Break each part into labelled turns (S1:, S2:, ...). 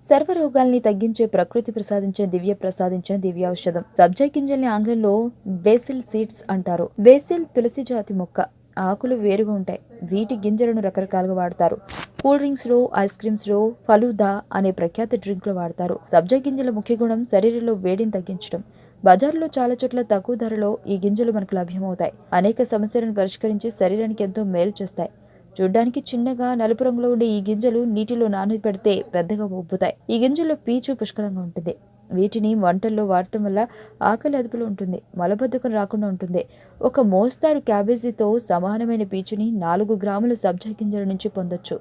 S1: సర్వరోగాల్ని తగ్గించే ప్రకృతి ప్రసాదించిన దివ్య ఔషధం. సబ్జా గింజల్ని ఆంగ్లంలో బేసిల్ సీడ్స్ అంటారు. బేసిల్ తులసి జాతి మొక్క. ఆకులు వేరుగా ఉంటాయి. వీటి గింజలను రకరకాలుగా వాడతారు. కూల్ డ్రింక్స్ లో, ఐస్ క్రీమ్స్ లో, ఫలూదా అనే ప్రఖ్యాత డ్రింక్ లో వాడతారు. సబ్జా గింజల ముఖ్య గుణం శరీరంలో వేడిని తగ్గించడం. బజార్లో చాలా చోట్ల తక్కువ ధరలో ఈ గింజలు మనకు లభ్యమవుతాయి. అనేక సమస్యలను పరిష్కరించి శరీరానికి ఎంతో మేలు చేస్తాయి. చూడ్డానికి చిన్నగా నలుపు రంగులో ఉండే ఈ గింజలు నీటిలో నానబెడితే పెద్దగా ఉబ్బుతాయి. ఈ గింజల్లో పీచు పుష్కలంగా ఉంటుంది. వీటిని వంటల్లో వాడటం వల్ల ఆకలి అదుపులో ఉంటుంది, మలబద్ధకం రాకుండా ఉంటుంది. ఒక మోస్తారు క్యాబేజీతో సమానమైన పీచుని 4 గ్రాముల సబ్జా గింజల నుంచి పొందొచ్చు.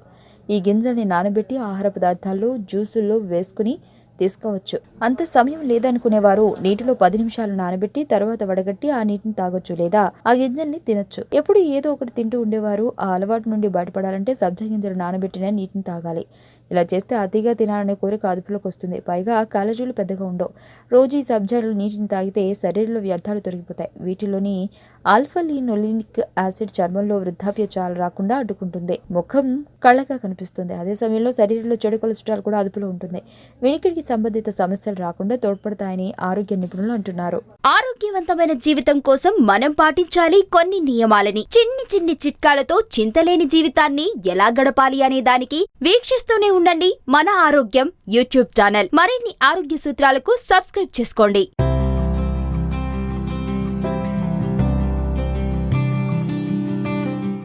S1: ఈ గింజల్ని నానబెట్టి ఆహార పదార్థాల్లో, జ్యూసుల్లో వేసుకుని తీసుకోవచ్చు. అంత సమయం లేదనుకునేవారు నీటిలో 10 నిమిషాలు నానబెట్టి తర్వాత వడగట్టి ఆ నీటిని తాగొచ్చు, లేదా ఆ గింజల్ని తినొచ్చు. ఎప్పుడు ఏదో ఒకటి తింటూ ఉండేవారు ఆ అలవాటు నుండి బయటపడాలంటే సబ్జా గింజలు నానబెట్టిన నీటిని తాగాలి. ఇలా చేస్తే అతిగా తినాలనే కోరిక అదుపులోకి వస్తుంది. పైగా క్యాలరీలు పెద్దగా ఉండవు. రోజు ఈ సబ్జాలు నీటిని తాగితే శరీరంలో వ్యర్థాలు తొలగిపోతాయి. వీటిలోని ఆల్ఫా-లినోలినిక్ యాసిడ్ చర్మంలో వృద్ధాప్య చాలు రాకుండా అడ్డుకుంటుంది. ముఖం కళ్ళగా కనిపిస్తుంది. అదే సమయంలో శరీరంలో చెడు కొలెస్ట్రాల్ కూడా అదుపులో ఉంటుంది. వినికిడికి సంబంధిత సమస్యలు రాకుండా తోడ్పడతాయని ఆరోగ్య నిపుణులు అంటున్నారు.
S2: ఆరోగ్యవంతమైన జీవితం కోసం మనం పాటించాలి కొన్ని నియమాలని. చిన్ని చిట్కాలతో చింతలేని జీవితాన్ని ఎలా గడపాలి అనే దానికి వీక్షిస్తూనే ఉండండి మన ఆరోగ్యం యూట్యూబ్ ఛానల్. మరిన్ని ఆరోగ్య సూత్రాలకు సబ్స్క్రైబ్ చేసుకోండి.